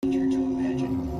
Danger to imagine.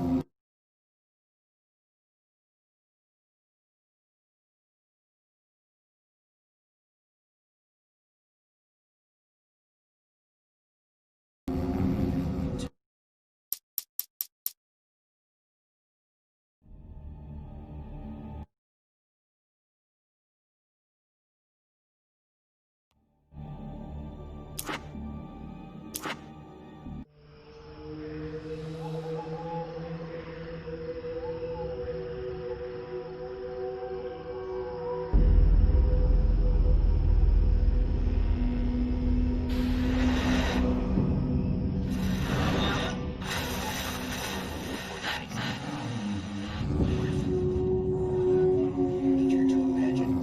Danger to imagine.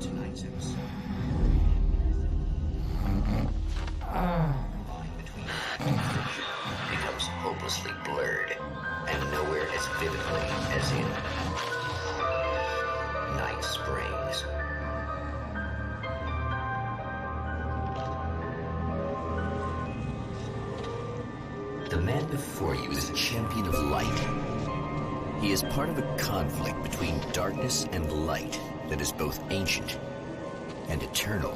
Tonight's episode. The line between fact and fiction becomes hopelessly blurred, and nowhere as vividly as in Night Springs. The man before you is a champion of light. He is part of a conflict between darkness and light that is both ancient and eternal.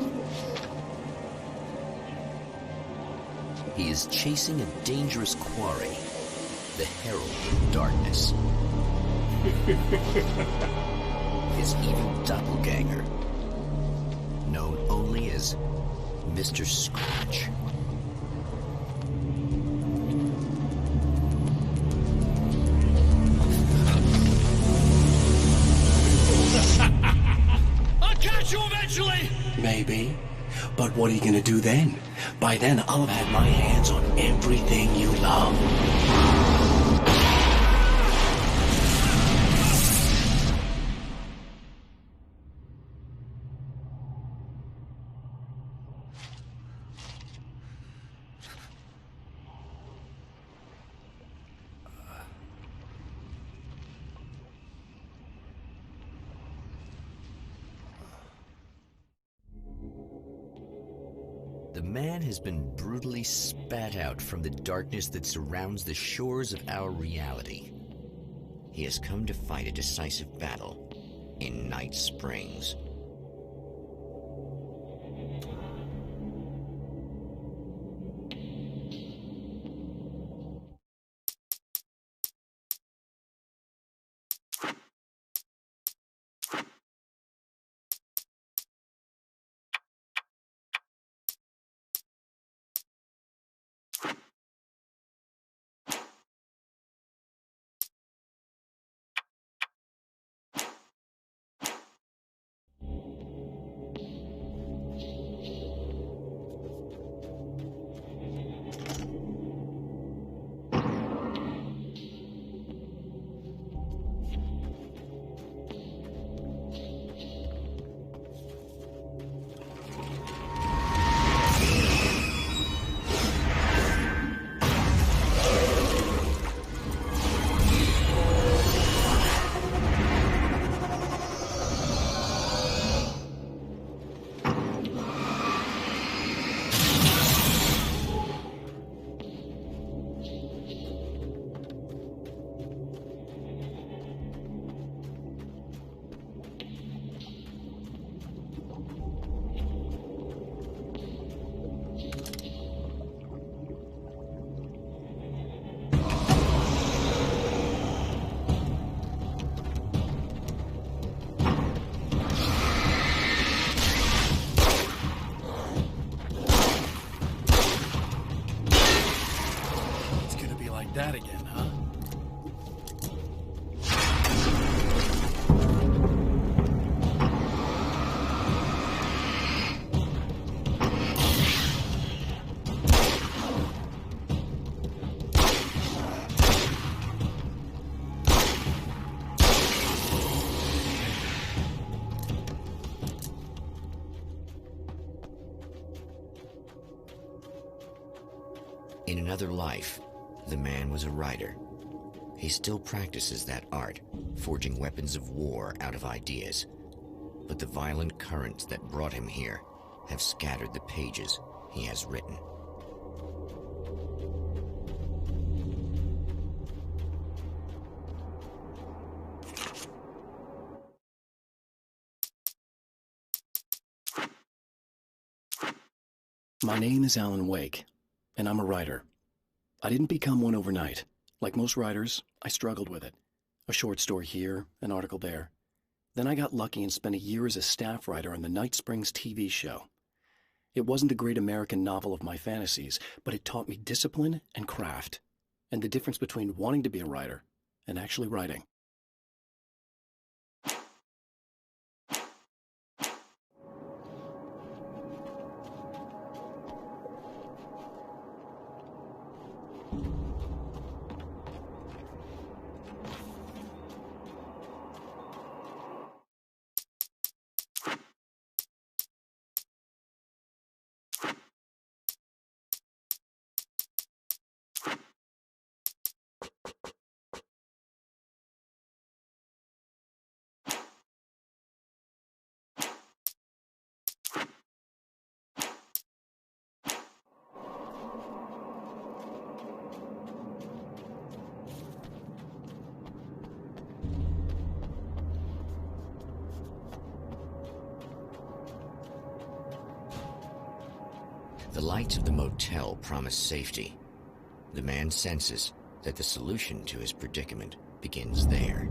He is chasing a dangerous quarry, the Herald of Darkness. His evil doppelganger, known only as Mr. Scratch. I'll catch you eventually! Maybe. But what are you gonna do then? By then, I'll have had my hands on everything you love. The man has been brutally spat out from the darkness that surrounds the shores of our reality. He has come to fight a decisive battle in Night Springs. That again, huh? In another life, the man was a writer. He still practices that art, forging weapons of war out of ideas. But the violent currents that brought him here have scattered the pages he has written. My name is Alan Wake, and I'm a writer. I didn't become one overnight. Like most writers, I struggled with it. A short story here, an article there. Then I got lucky and spent a year as a staff writer on the Night Springs TV show. It wasn't the great American novel of my fantasies, but it taught me discipline and craft, and the difference between wanting to be a writer and actually writing. The lights of the motel promise safety. The man senses that the solution to his predicament begins there.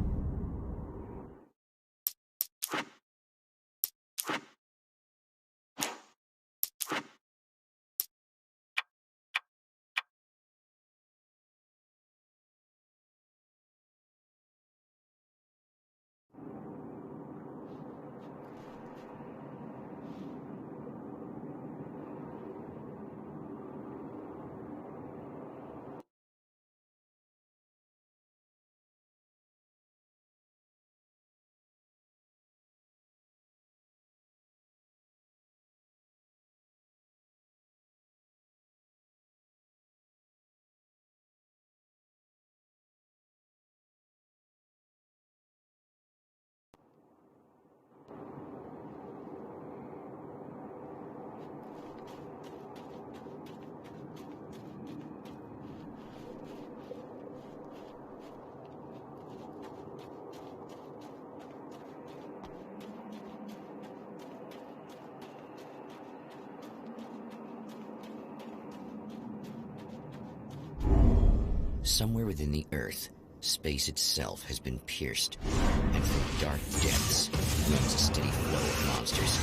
Somewhere within the Earth, space itself has been pierced, and from dark depths flows a steady flow of monsters.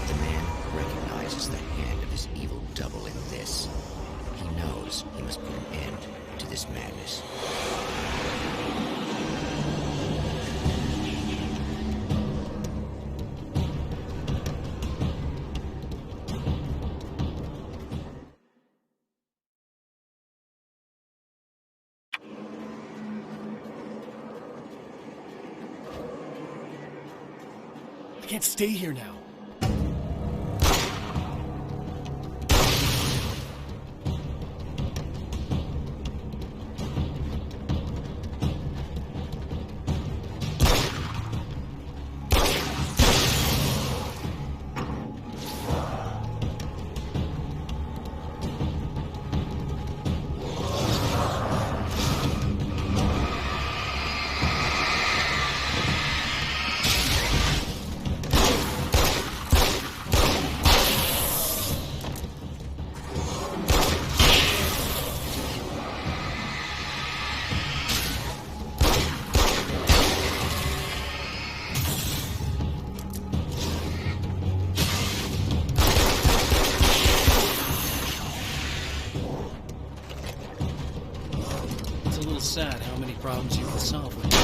The man recognizes the hand of his evil double in this. He knows he must put an end to this madness. I can't stay here now. Sad how many problems you can solve with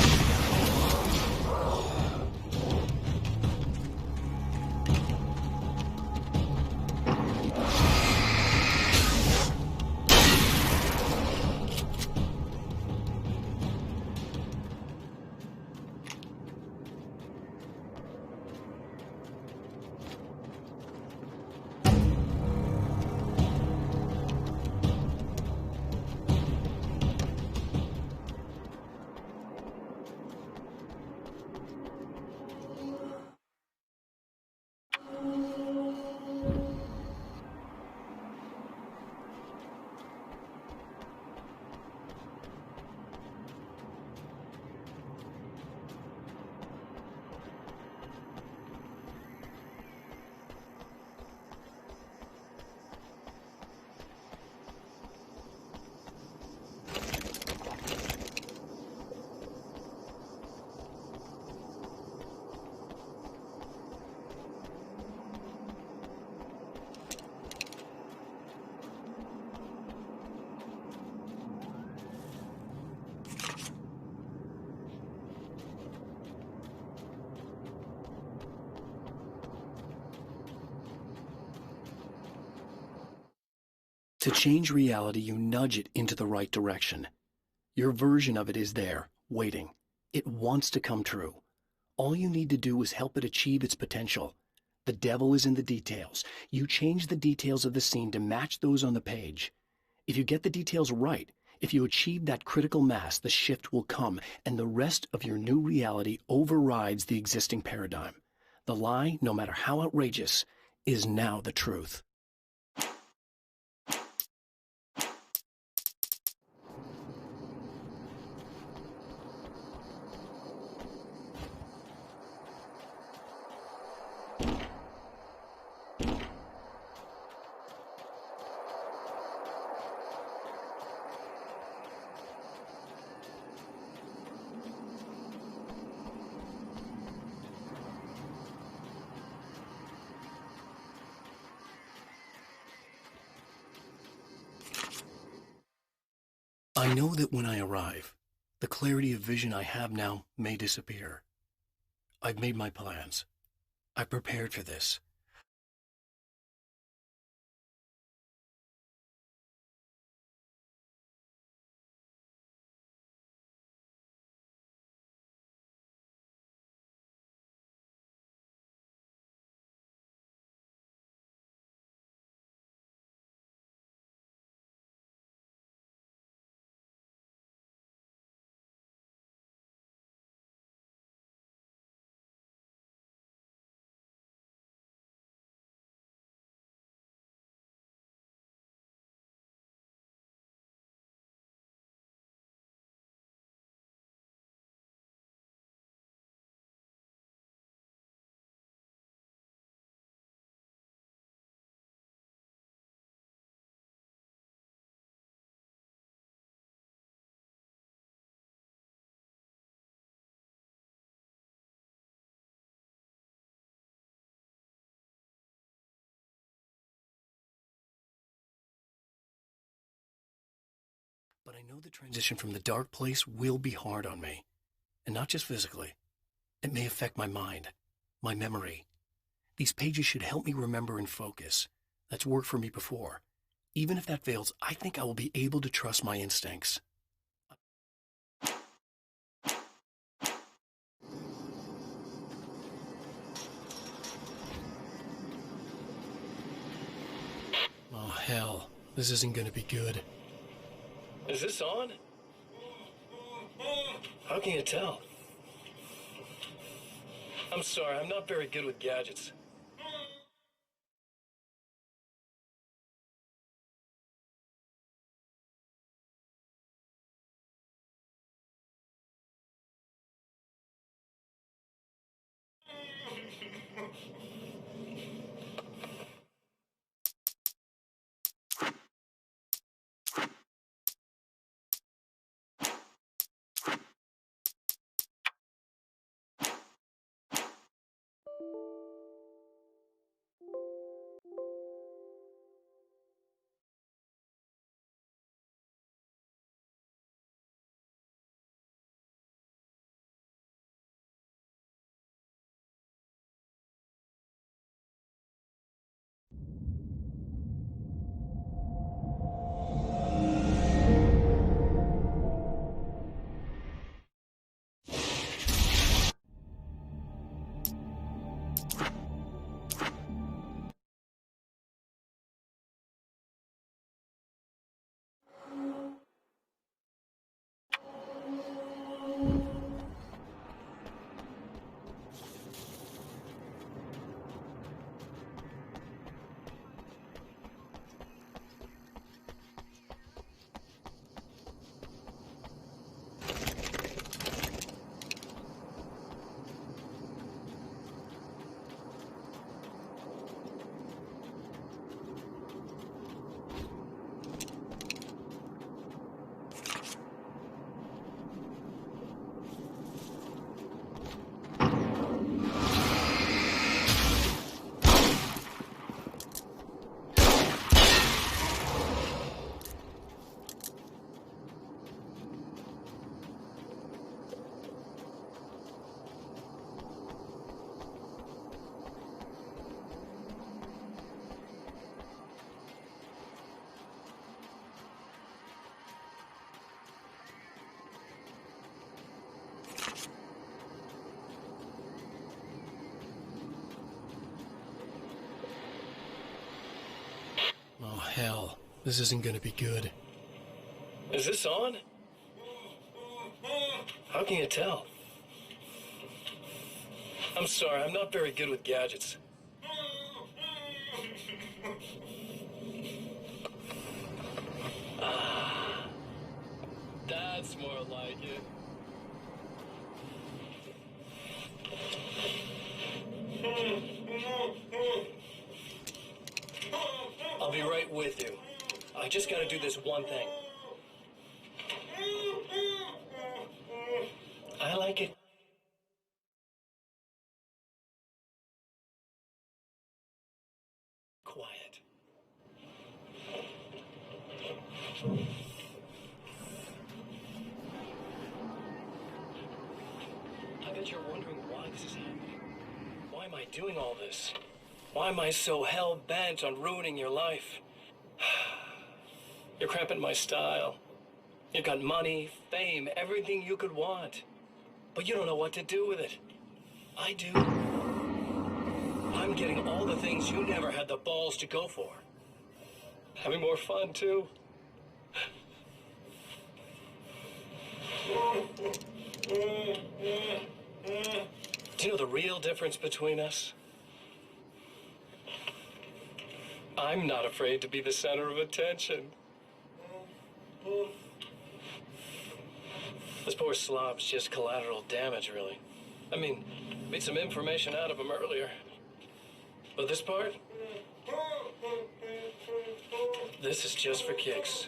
To change reality, you nudge it into the right direction. Your version of it is there, waiting. It wants to come true. All you need to do is help it achieve its potential. The devil is in the details. You change the details of the scene to match those on the page. If you get the details right, if you achieve that critical mass, the shift will come, and the rest of your new reality overrides the existing paradigm. The lie, no matter how outrageous, is now the truth. I know that when I arrive, the clarity of vision I have now may disappear. I've made my plans. I've prepared for this. But I know the transition from the dark place will be hard on me. And not just physically. It may affect my mind, my memory. These pages should help me remember and focus. That's worked for me before. Even if that fails, I think I will be able to trust my instincts. Oh, hell. This isn't gonna be good. Is this on? How can you tell? I'm sorry, I'm not very good with gadgets. hell. This isn't gonna be good. Is this on? How can you tell? I'm sorry, I'm not very good with gadgets. That's more like it. I'll be right with you. I just gotta do this one thing. I like it. Quiet. I bet you're wondering why this is happening. Why am I doing all this? Why am I so hell-bent on ruining your life? You're cramping my style. You've got money, fame, everything you could want. But you don't know what to do with it. I do. I'm getting all the things you never had the balls to go for. Having more fun, too. Do you know the real difference between us? I'm not afraid to be the center of attention. This poor slob's just collateral damage, really. I mean, made some information out of him earlier. But this part? This is just for kicks.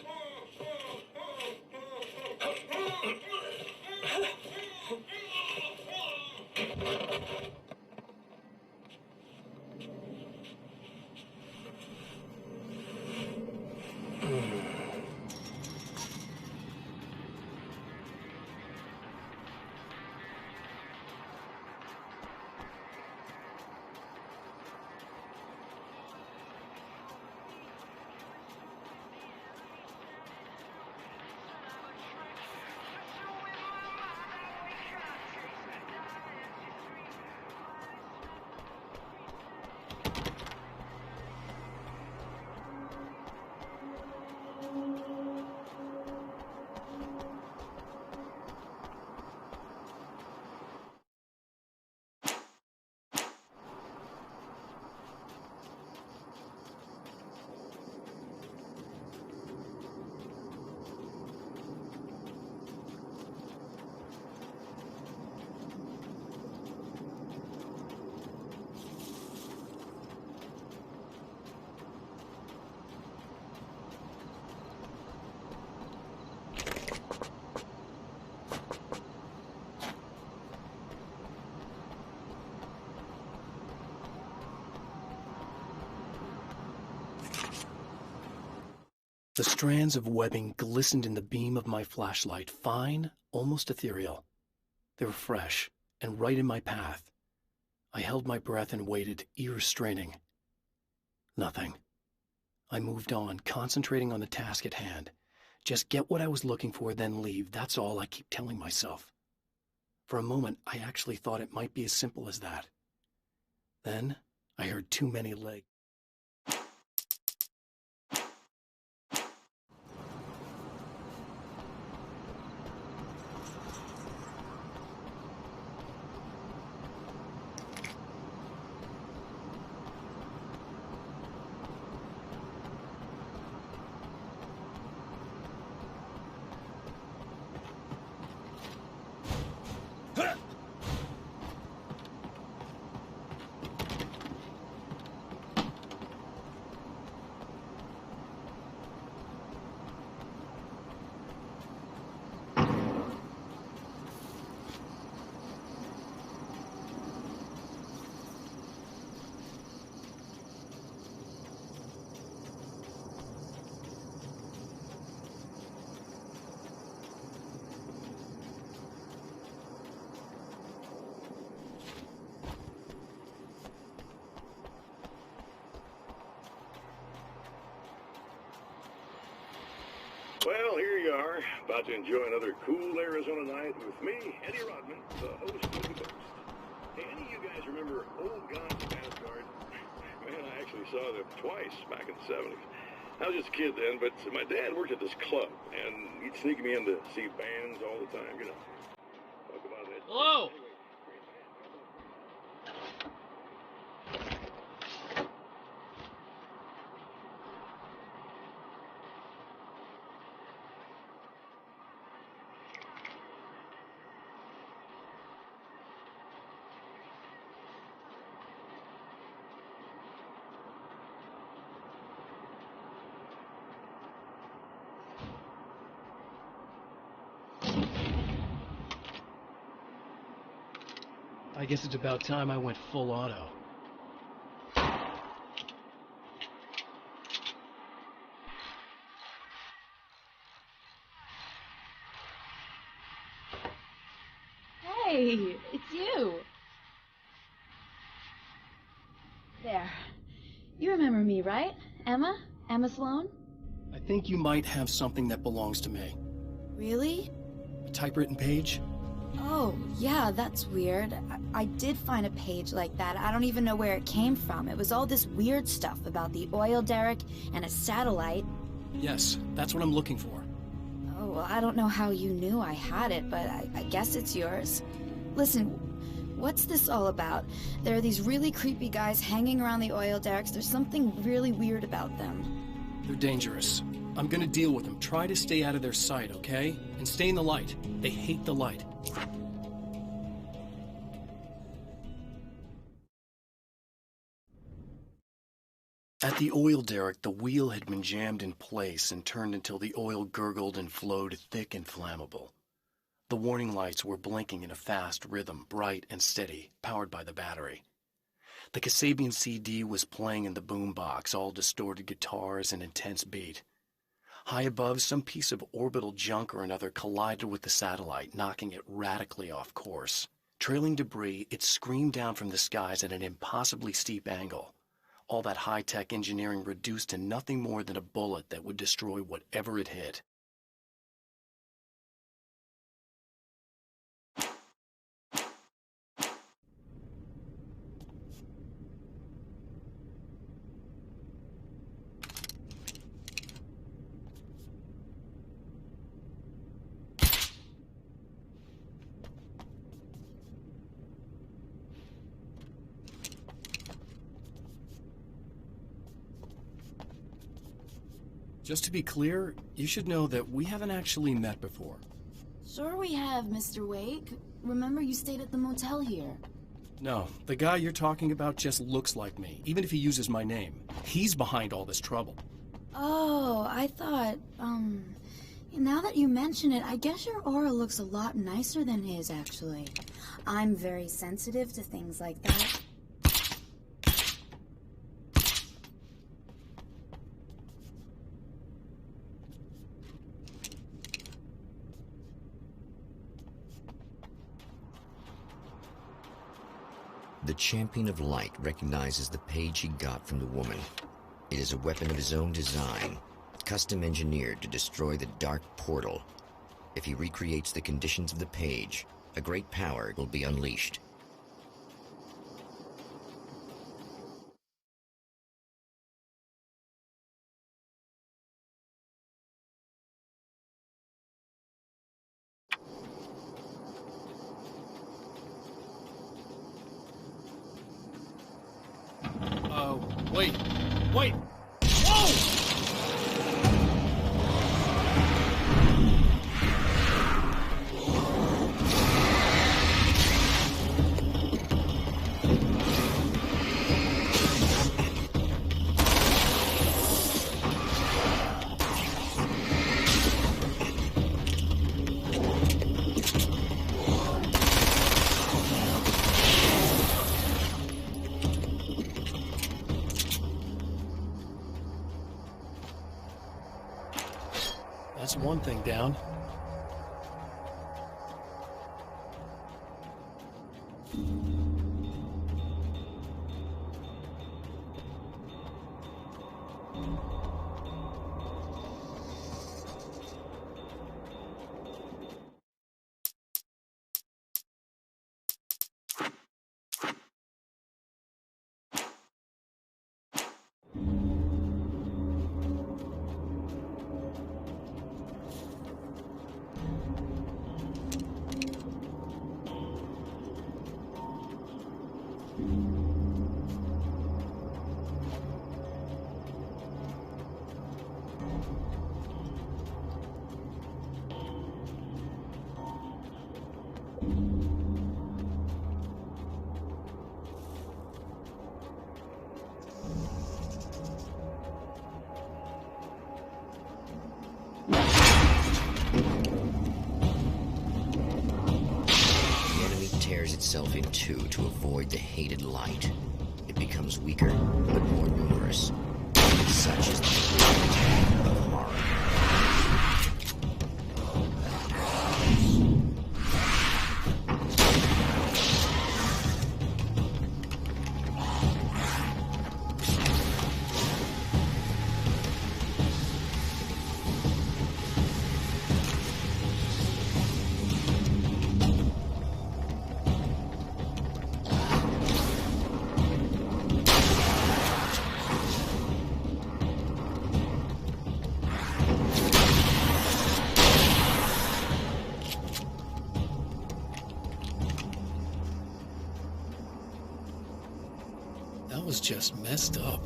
The strands of webbing glistened in the beam of my flashlight, fine, almost ethereal. They were fresh and right in my path. I held my breath and waited, ears straining. Nothing. I moved on, concentrating on the task at hand. Just get what I was looking for, then leave. That's all I keep telling myself. For a moment, I actually thought it might be as simple as that. Then, I heard too many legs. Well, here you are, about to enjoy another cool Arizona night with me, Eddie Rodman, the host of The Ghost. Hey, any of you guys remember Old Gods of Asgard? Man, I actually saw them twice back in the 70s. I was just a kid then, but my dad worked at this club, and he'd sneak me in to see bands all the time, you know. Talk about that. Hello? I guess it's about time I went full auto. Hey, it's you. There. You remember me, right? Emma? Emma Sloan? I think you might have something that belongs to me. Really? A typewritten page? Oh, yeah, that's weird. I did find a page like that. I don't even know where it came from. It was all this weird stuff about the oil derrick and a satellite. Yes, that's what I'm looking for. Oh, well, I don't know how you knew I had it, but I guess it's yours. Listen, what's this all about? There are these really creepy guys hanging around the oil derricks. There's something really weird about them. They're dangerous. I'm gonna deal with them. Try to stay out of their sight, okay? And stay in the light. They hate the light. At the oil derrick, the wheel had been jammed in place and turned until the oil gurgled and flowed thick and flammable. The warning lights were blinking in a fast rhythm, bright and steady, powered by the battery. The Kasabian CD was playing in the boombox, all distorted guitars and intense beat. High above, some piece of orbital junk or another collided with the satellite, knocking it radically off course. Trailing debris, it screamed down from the skies at an impossibly steep angle. All that high-tech engineering reduced to nothing more than a bullet that would destroy whatever it hit. Just to be clear, you should know that we haven't actually met before. Sure we have, Mr. Wake. Remember you stayed at the motel here. No, the guy you're talking about just looks like me, even if he uses my name. He's behind all this trouble. Oh, I thought, now that you mention it, I guess your aura looks a lot nicer than his, actually. I'm very sensitive to things like that. The Champion of Light recognizes the page he got from the woman. It is a weapon of his own design, custom engineered to destroy the dark portal. If he recreates the conditions of the page, a great power will be unleashed. Wait! Wait! Whoa! That's one thing down. Itself in two to avoid the hated light. It becomes weaker, but more numerous. Such is the attack of horror. That was just messed up.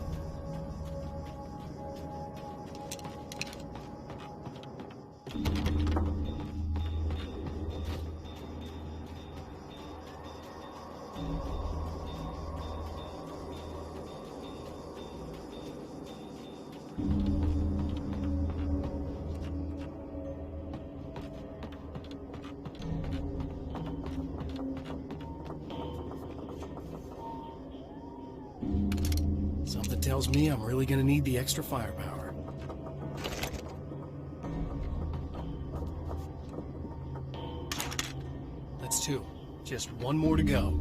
Something tells me I'm really gonna need the extra firepower. That's two. Just one more to go.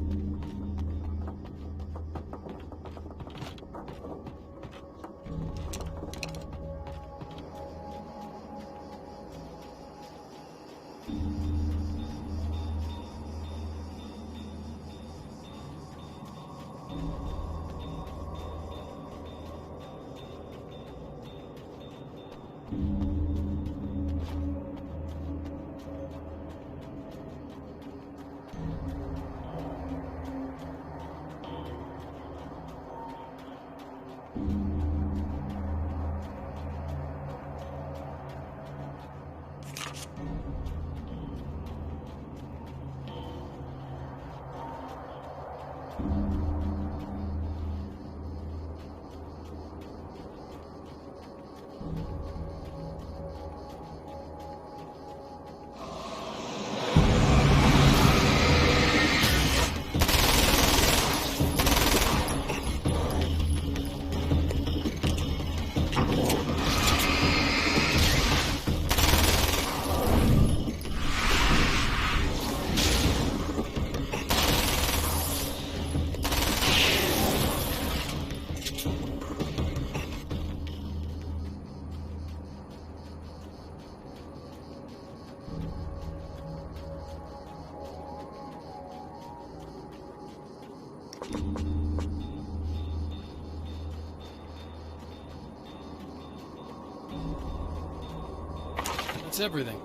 That's everything.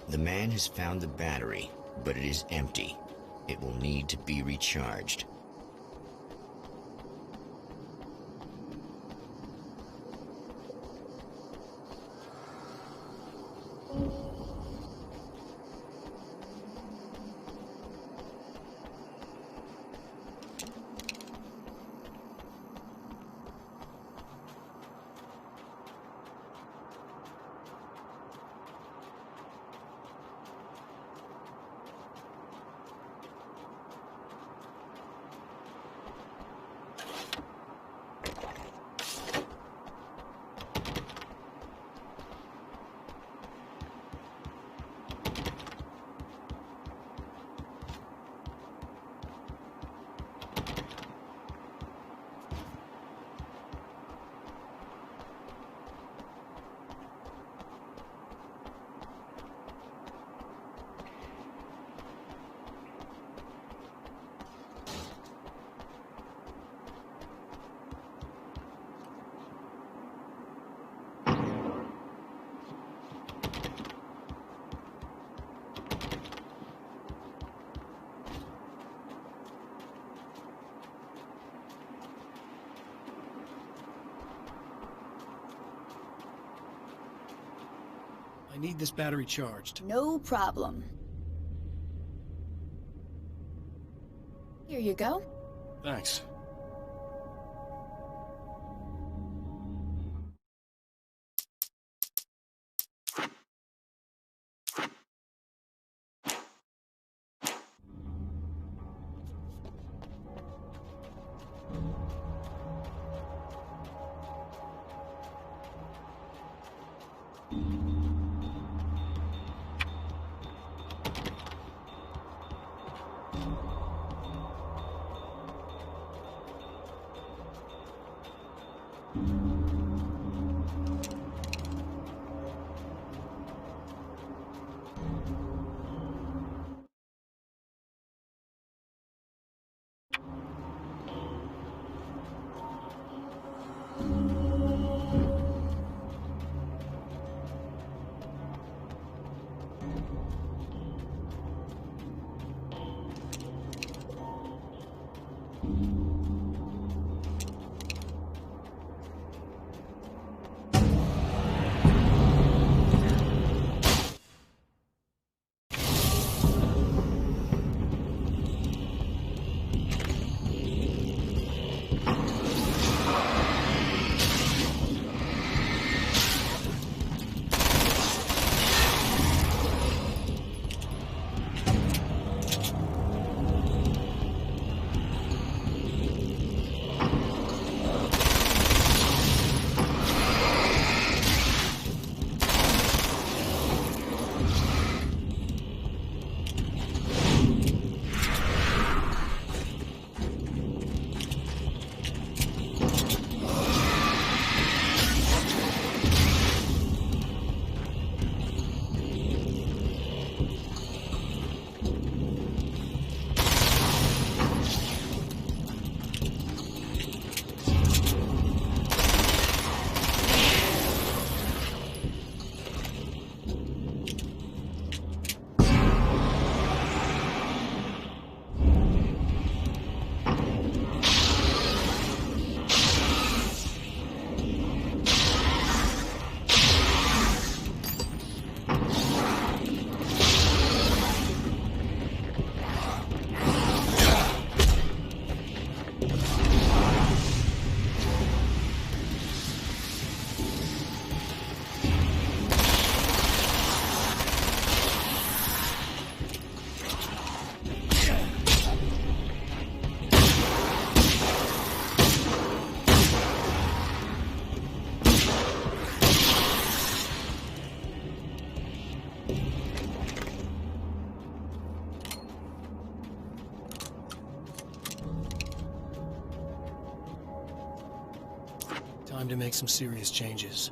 The man has found the battery, but it is empty. It will need to be recharged. I need this battery charged. No problem. Here you go. Thanks. Time to make some serious changes.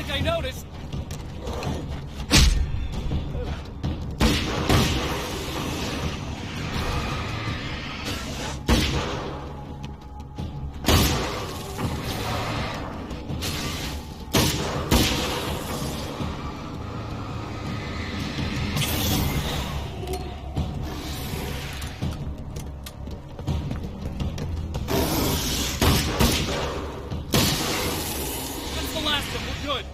think I noticed. That's the last of them. We're good.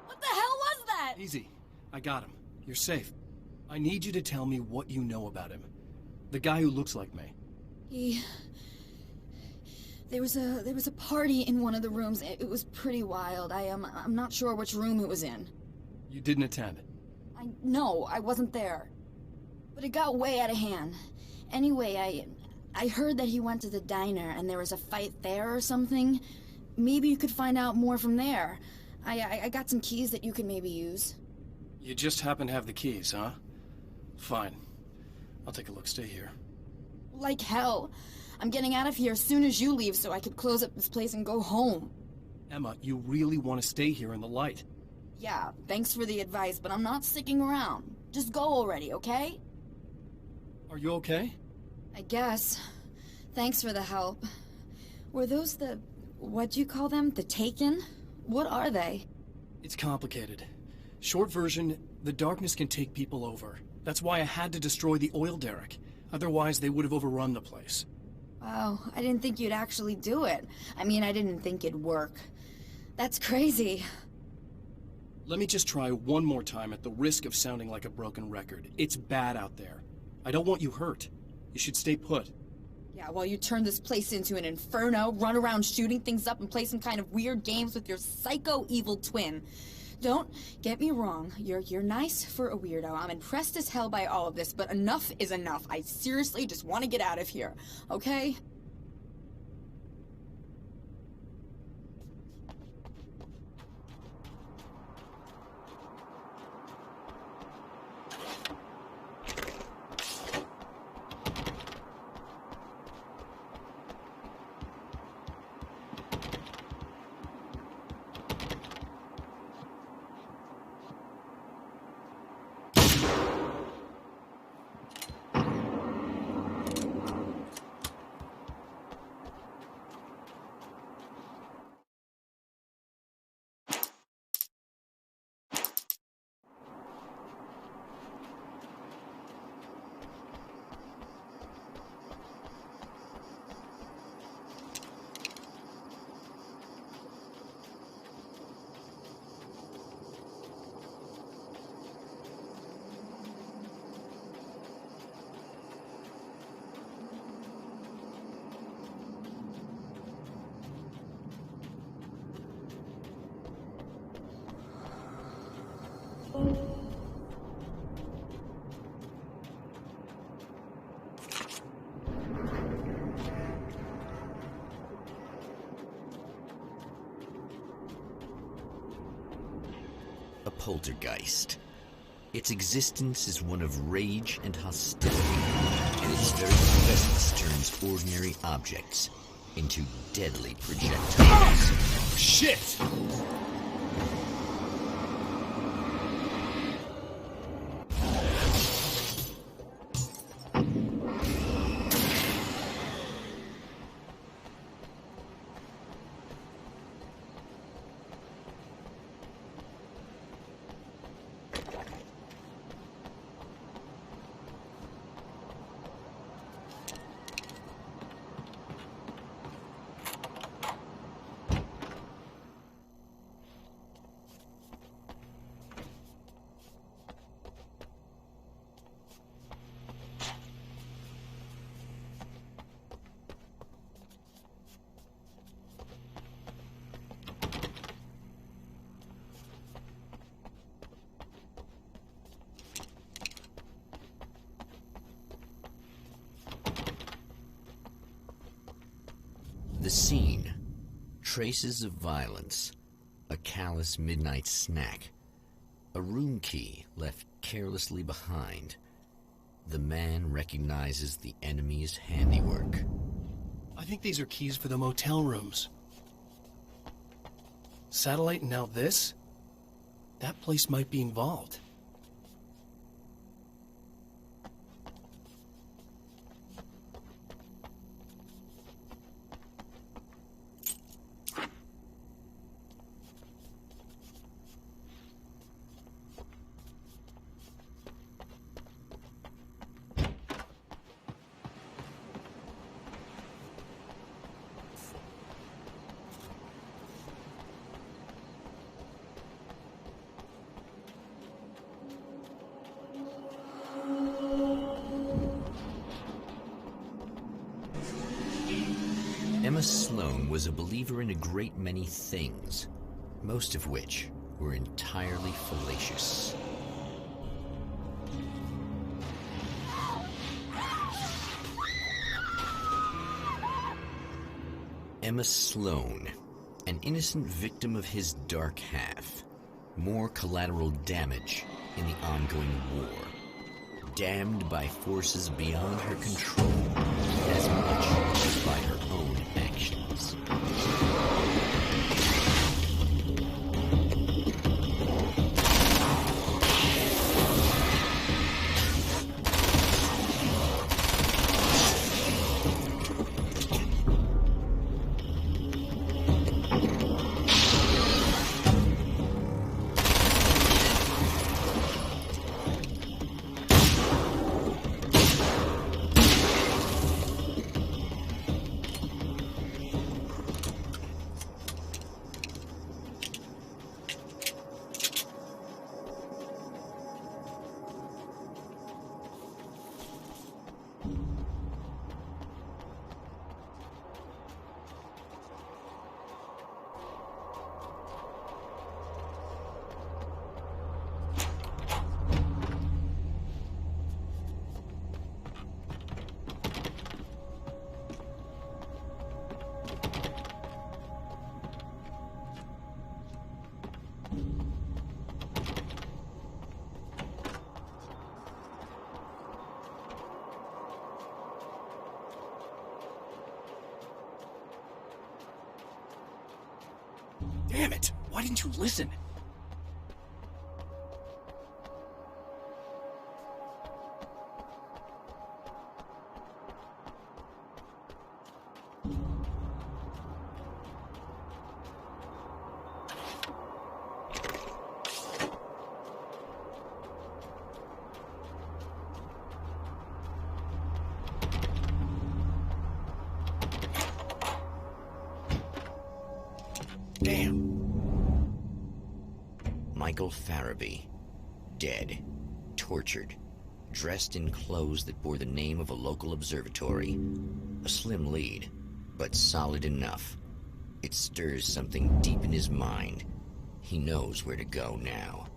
What the hell was that? Easy. I got him. You're safe. I need you to tell me what you know about him. The guy who looks like me. There was a party in one of the rooms. It was pretty wild. I'm not sure which room it was in. You didn't attend. No, I wasn't there. But it got way out of hand. Anyway, I heard that he went to the diner and there was a fight there or something. Maybe you could find out more from there. I got some keys that you could maybe use. You just happen to have the keys, huh? Fine. I'll take a look. Stay here. Like hell. I'm getting out of here as soon as you leave so I could close up this place and go home. Emma, you really want to stay here in the light? Yeah, thanks for the advice, but I'm not sticking around. Just go already, okay? Are you okay? I guess. Thanks for the help. Were those what'd you call them? The Taken? What are they? It's complicated. Short version, the darkness can take people over. That's why I had to destroy the oil derrick. Otherwise, they would have overrun the place. Wow, I didn't think you'd actually do it. I mean, I didn't think it'd work. That's crazy. Let me just try one more time at the risk of sounding like a broken record. It's bad out there. I don't want you hurt. You should stay put. Yeah, while you turn this place into an inferno, run around shooting things up and play some kind of weird games with your psycho evil twin. Don't get me wrong, you're nice for a weirdo. I'm impressed as hell by all of this, but enough is enough. I seriously just want to get out of here, okay? A poltergeist. Its existence is one of rage and hostility, and its very presence turns ordinary objects into deadly projectiles. Shit! The scene. Traces of violence. A callous midnight snack. A room key left carelessly behind. The man recognizes the enemy's handiwork. I think these are keys for the motel rooms. Satellite and now this? That place might be involved. Emma Sloan was a believer in a great many things, most of which were entirely fallacious. Emma Sloan, an innocent victim of his dark half. More collateral damage in the ongoing war. Damned by forces beyond her control, as much as by her own actions. Damn it! Why didn't you listen? Damn. Michael Farabee, dead, tortured, dressed in clothes that bore the name of a local observatory. A slim lead, but solid enough. It stirs something deep in his mind. He knows where to go now.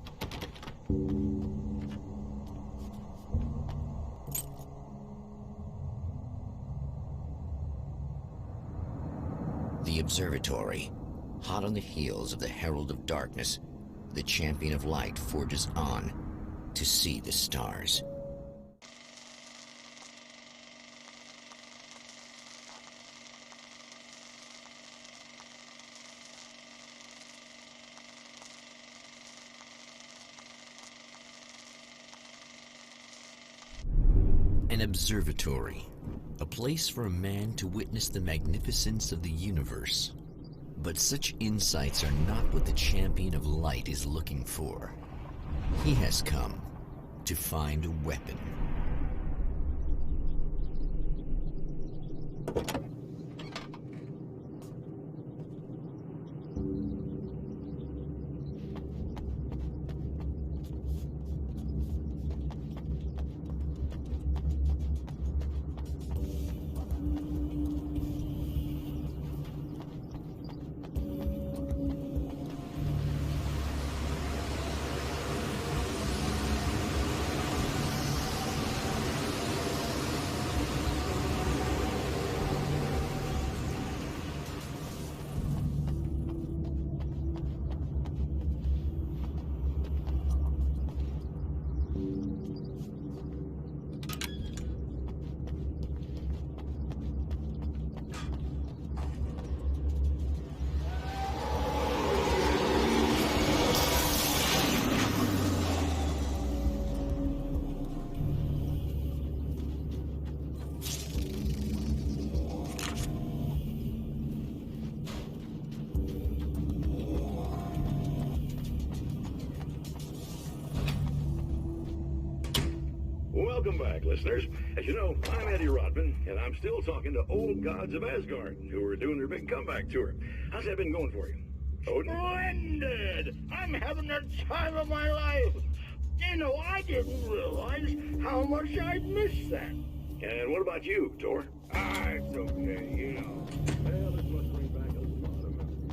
The observatory. Hot on the heels of the Herald of Darkness, the Champion of Light forges on to see the stars. An observatory, a place for a man to witness the magnificence of the universe. But such insights are not what the Champion of Light is looking for. He has come to find a weapon. welcome back, listeners. As you know, I'm Eddie Rodman, and I'm still talking to old gods of Asgard, who are doing their big comeback tour. How's that been going for you? Odin? Splendid! I'm having the time of my life. You know, I didn't realize how much I'd missed that. And what about you, Thor? It's okay, you know. Well, this must bring back a lot of memories.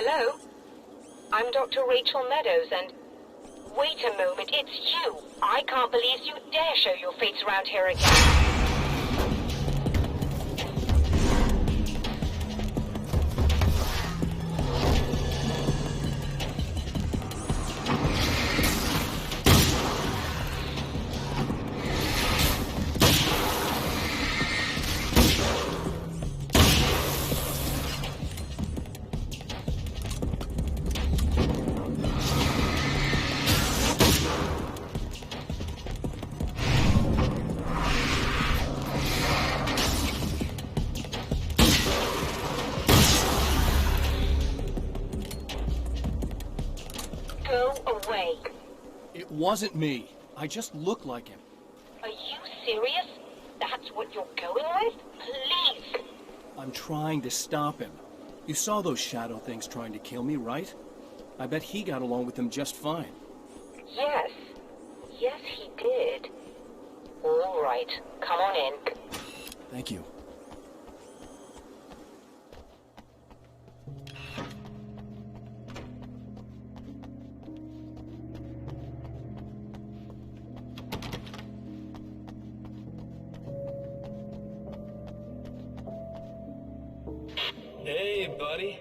Hello? I'm Dr. Rachel Meadows, and... Wait a moment, it's you! I can't believe you dare show your face around here again. Go away. It wasn't me. I just look like him. Are you serious? That's what you're going with? Please! I'm trying to stop him. You saw those shadow things trying to kill me, right? I bet he got along with them just fine. Yes. Yes, he did. All right. Come on in. Thank you. Hey, buddy.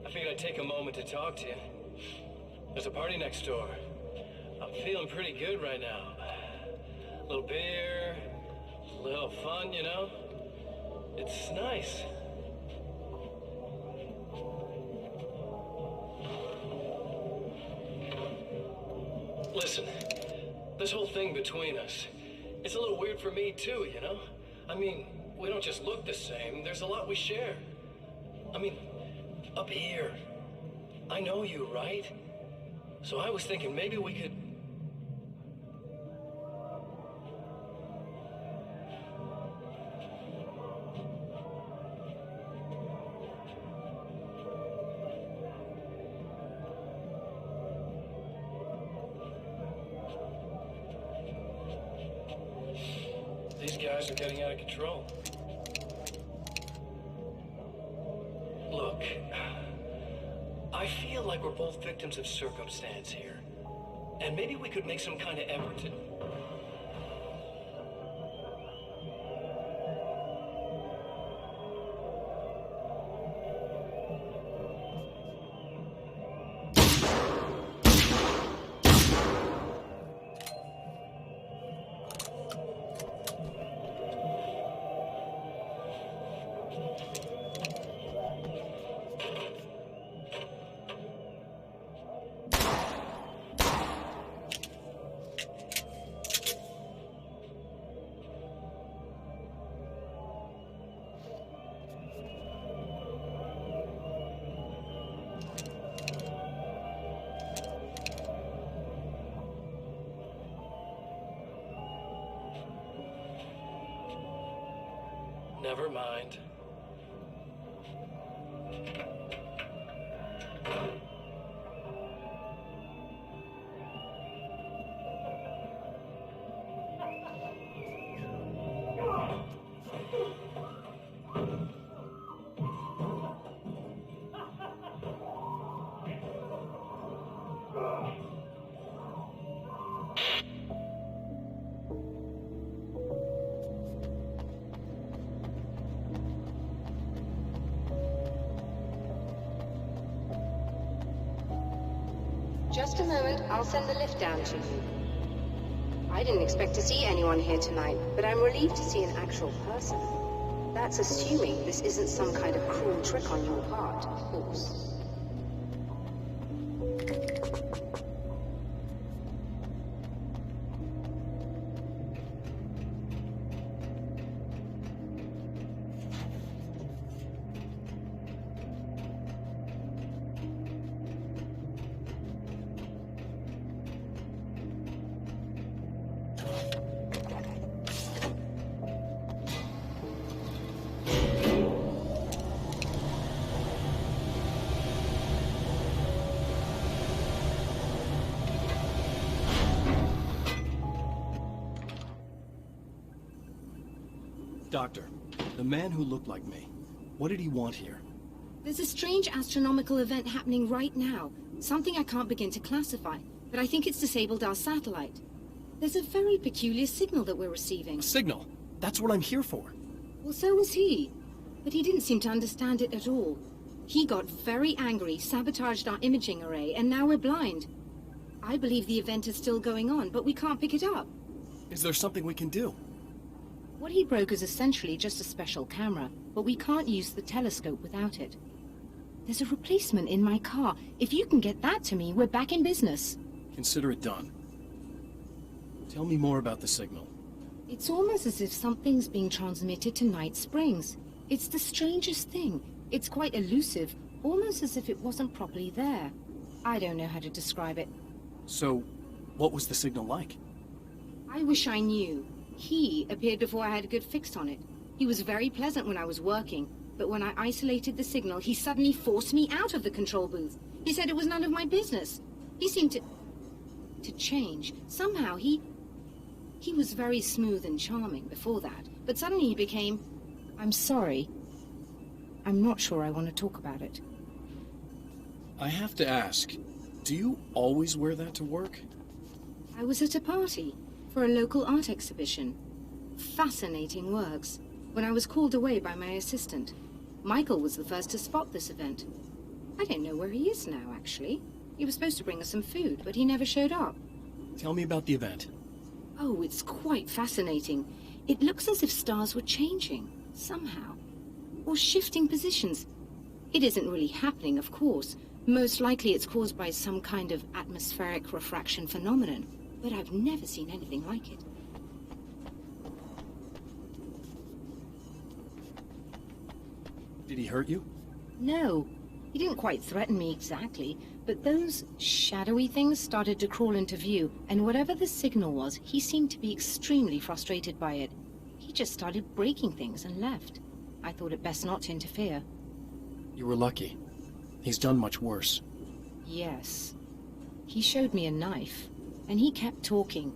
I figured I'd take a moment to talk to you. There's a party next door. I'm feeling pretty good right now. A little beer, a little fun, you know? It's nice. Listen, this whole thing between us, it's a little weird for me too, you know? I mean, we don't just look the same, there's a lot we share. I mean, up here, I know you, right? So I was thinking maybe we could... These guys are getting out of control. Look, I feel like we're both victims of circumstance here. And maybe we could make some kind of effort to... Never mind. Just a moment, I'll send the lift down to you. I didn't expect to see anyone here tonight, but I'm relieved to see an actual person. That's assuming this isn't some kind of cruel trick on your part, of course. Doctor, the man who looked like me, what did he want here? There's a strange astronomical event happening right now. Something I can't begin to classify, but I think it's disabled our satellite. There's a very peculiar signal that we're receiving. A signal? That's what I'm here for. Well, so was he. But he didn't seem to understand it at all. He got very angry, sabotaged our imaging array, and now we're blind. I believe the event is still going on, but we can't pick it up. Is there something we can do? What he broke is essentially just a special camera, but we can't use the telescope without it. There's a replacement in my car. If you can get that to me, we're back in business. Consider it done. Tell me more about the signal. It's almost as if something's being transmitted to Night Springs. It's the strangest thing. It's quite elusive, almost as if it wasn't properly there. I don't know how to describe it. So, what was the signal like? I wish I knew. He appeared before I had a good fix on it. He was very pleasant when I was working, but when I isolated the signal, he suddenly forced me out of the control booth. He said it was none of my business. He seemed to change. Somehow he was very smooth and charming before that, but suddenly he became... I'm sorry. I'm not sure I want to talk about it. I have to ask, do you always wear that to work? I was at a party for a local art exhibition. Fascinating works. When I was called away by my assistant, Michael was the first to spot this event. I don't know where he is now, actually. He was supposed to bring us some food, but he never showed up. Tell me about the event. Oh, it's quite fascinating. It looks as if stars were changing, somehow. Or shifting positions. It isn't really happening, of course. Most likely it's caused by some kind of atmospheric refraction phenomenon. But I've never seen anything like it. Did he hurt you? No. He didn't quite threaten me exactly, but those shadowy things started to crawl into view, and whatever the signal was, he seemed to be extremely frustrated by it. He just started breaking things and left. I thought it best not to interfere. You were lucky. He's done much worse. Yes. He showed me a knife, and he kept talking.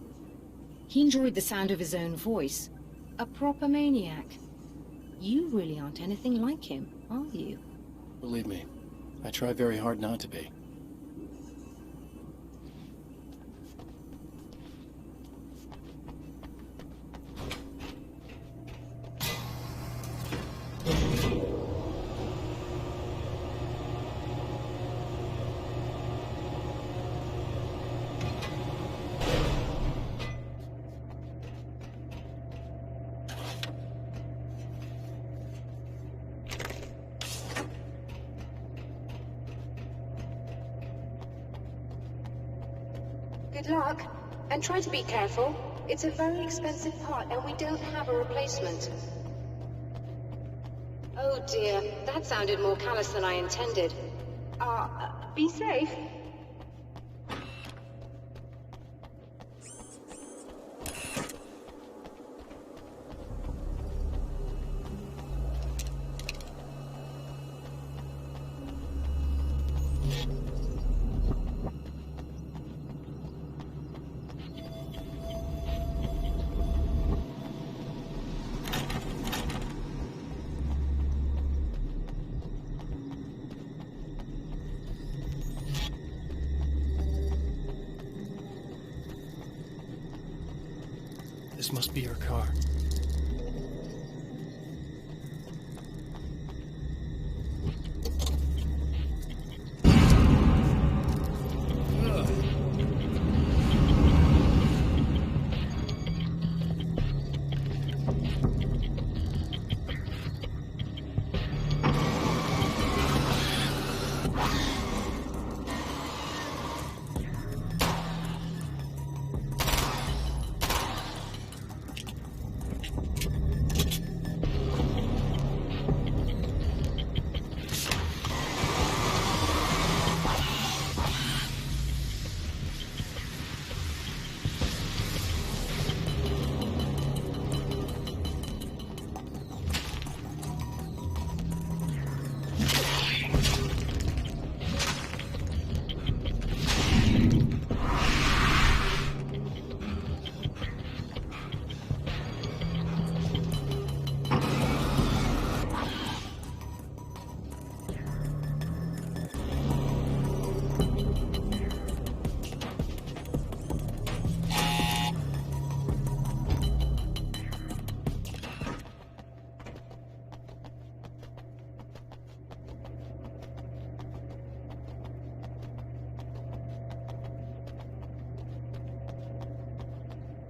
He enjoyed the sound of his own voice. A proper maniac. You really aren't anything like him, are you? Believe me, I try very hard not to be. Good luck, and try to be careful. It's a very expensive part, and we don't have a replacement. Oh dear, that sounded more callous than I intended. Be safe. This must be her car.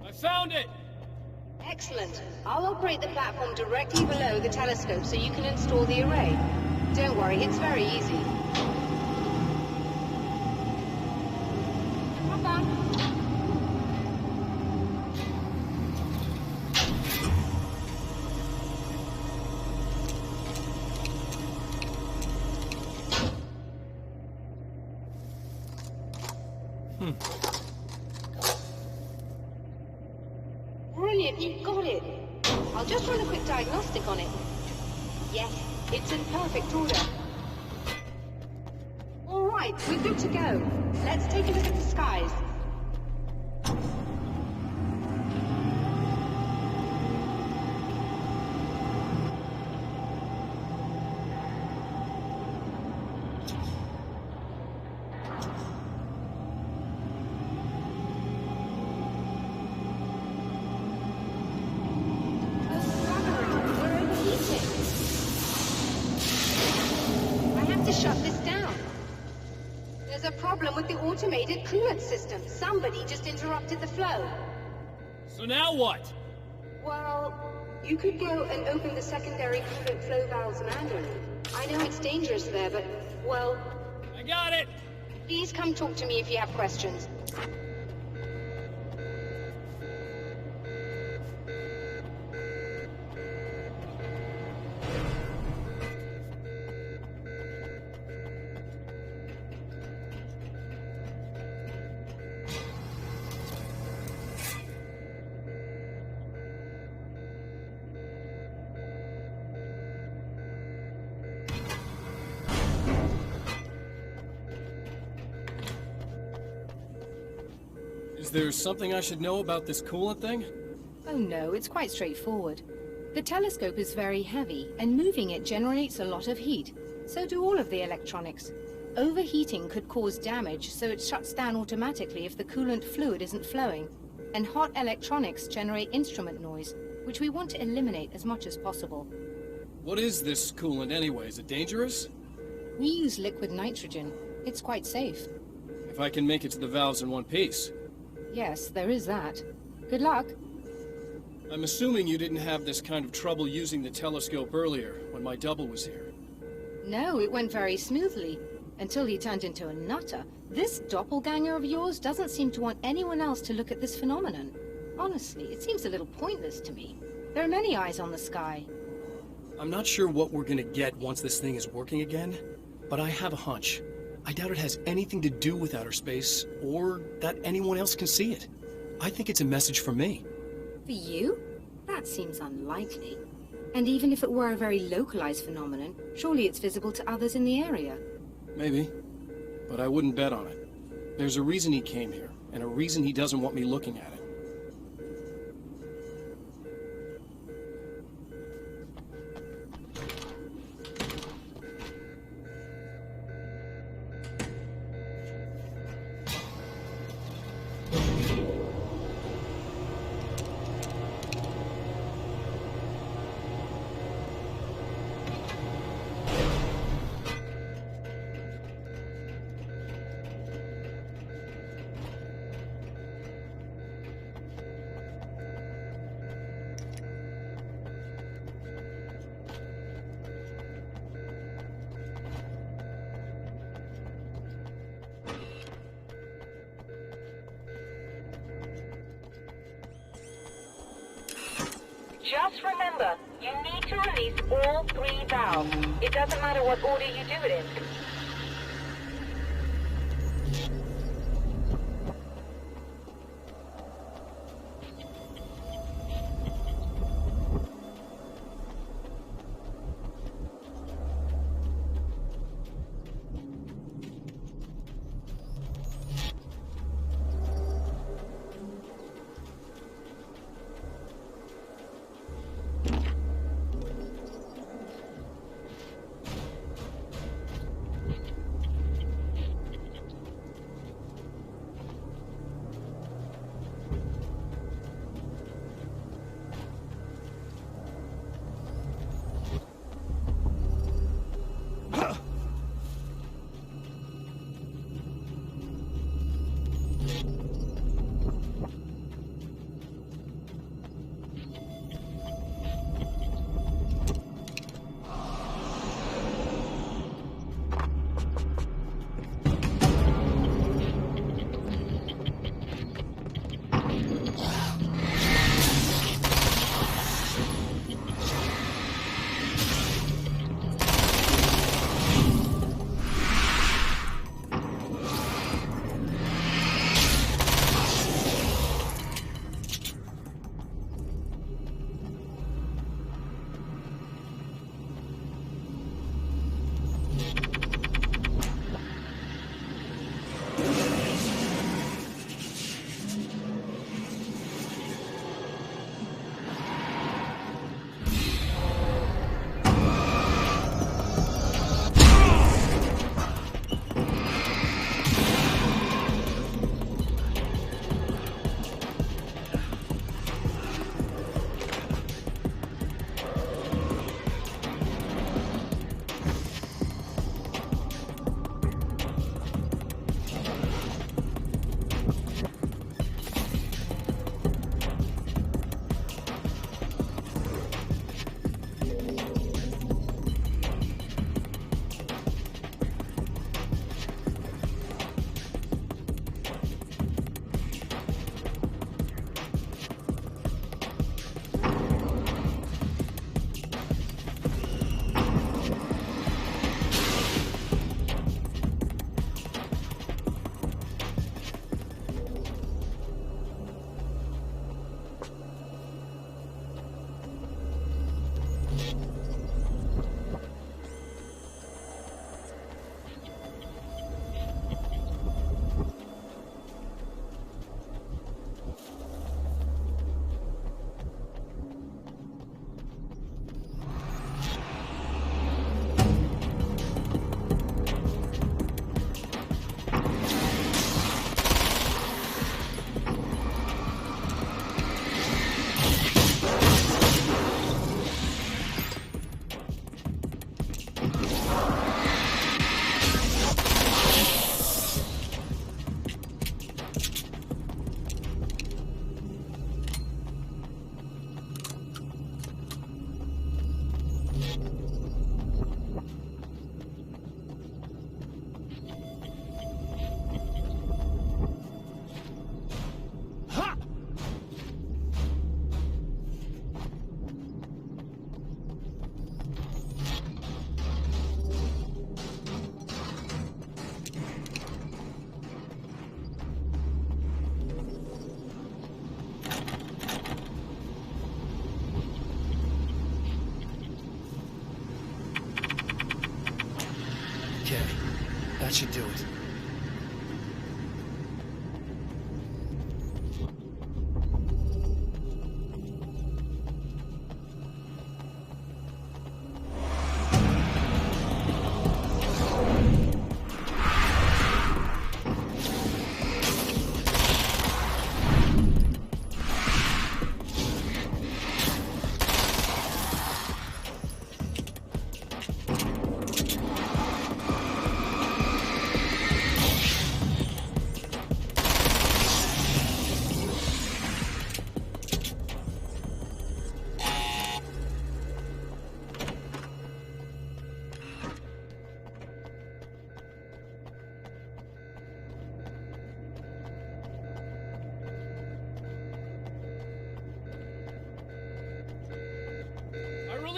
I found it! Excellent. I'll operate the platform directly below the telescope so you can install the array. Don't worry, it's very easy. Come on. Brilliant, you got it. I'll just run a quick diagnostic on it. Yes, it's in perfect order. All right, we're good to go. Let's take a look at the skies. With the automated coolant system. Somebody just interrupted the flow. So now what? Well, you could go and open the secondary coolant flow valves manually. I know it's dangerous there, but, well... I got it! Please come talk to me if you have questions. Is there something I should know about this coolant thing? Oh no, it's quite straightforward. The telescope is very heavy, and moving it generates a lot of heat. So do all of the electronics. Overheating could cause damage, so it shuts down automatically if the coolant fluid isn't flowing. And hot electronics generate instrument noise, which we want to eliminate as much as possible. What is this coolant anyway? Is it dangerous? We use liquid nitrogen. It's quite safe. If I can make it to the valves in one piece. Yes, there is that. Good luck. I'm assuming you didn't have this kind of trouble using the telescope earlier, when my double was here. No, it went very smoothly. Until he turned into a nutter. This doppelganger of yours doesn't seem to want anyone else to look at this phenomenon. Honestly, it seems a little pointless to me. There are many eyes on the sky. I'm not sure what we're gonna get once this thing is working again, but I have a hunch. I doubt it has anything to do with outer space, or that anyone else can see it. I think it's a message for me. For you? That seems unlikely. And even if it were a very localized phenomenon, surely it's visible to others in the area. Maybe, but I wouldn't bet on it. There's a reason he came here, and a reason he doesn't want me looking at it. Just remember, you need to release all 3 valves. It doesn't matter what order you do it in.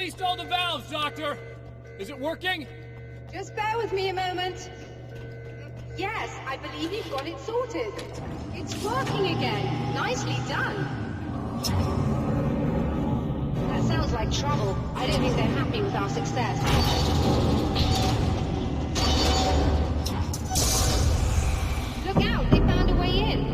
released all the valves, Doctor! Is it working? Just bear with me a moment. Yes, I believe you've got it sorted. It's working again. Nicely done. That sounds like trouble. I don't think they're happy with our success. Look out, they found a way in.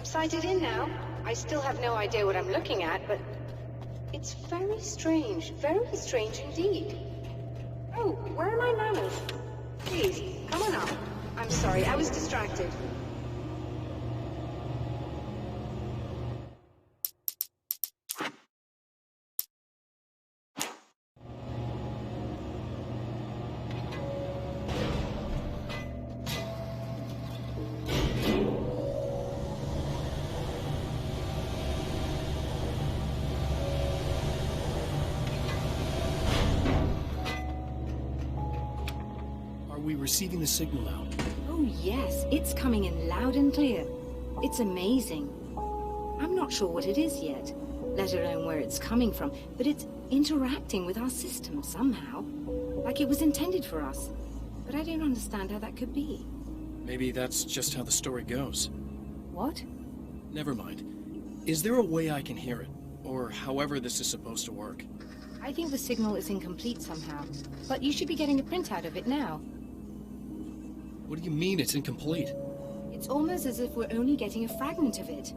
Sighted in now. I still have no idea what I'm looking at, but it's very strange indeed. Oh, where are my manners? Please, come on up. I'm sorry, I was distracted. Receiving the signal now. Oh yes, it's coming in loud and clear. It's amazing. I'm not sure what it is yet, let alone where it's coming from, but it's interacting with our system somehow. Like it was intended for us. But I don't understand how that could be. Maybe that's just how the story goes. What? Never mind. Is there a way I can hear it? Or however this is supposed to work? I think the signal is incomplete somehow. But you should be getting a printout of it now. What do you mean it's incomplete? It's almost as if we're only getting a fragment of it.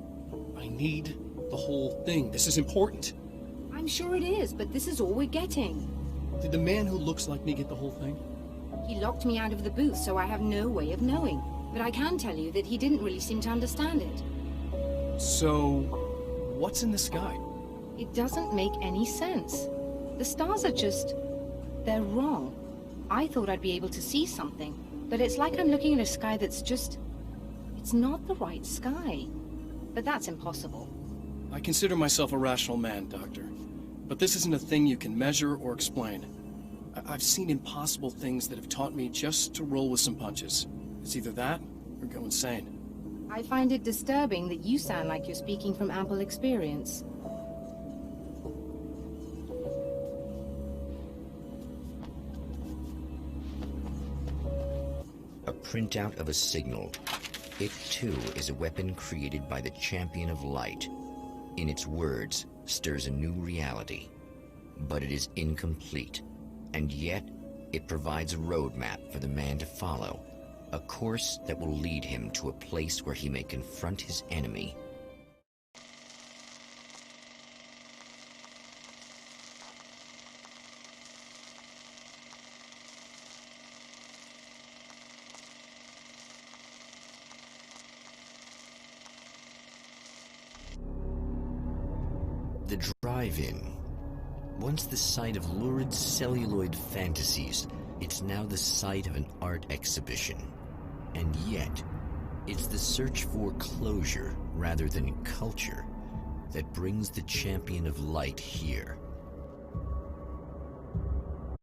I need the whole thing. This is important. I'm sure it is, but this is all we're getting. Did the man who looks like me get the whole thing? He locked me out of the booth, so I have no way of knowing. But I can tell you that he didn't really seem to understand it. So, what's in the sky? It doesn't make any sense. The stars are just... they're wrong. I thought I'd be able to see something. But it's like I'm looking at a sky that's just... it's not the right sky. But that's impossible. I consider myself a rational man, Doctor. But this isn't a thing you can measure or explain. I've seen impossible things that have taught me just to roll with some punches. It's either that, or go insane. I find it disturbing that you sound like you're speaking from ample experience. A printout of a signal. It, too, is a weapon created by the Champion of Light. In its words, stirs a new reality. But it is incomplete. And yet, it provides a roadmap for the man to follow. A course that will lead him to a place where he may confront his enemy. The drive-in. Once the site of lurid celluloid fantasies, it's now the site of an art exhibition. And yet, it's the search for closure rather than culture that brings the Champion of Light here.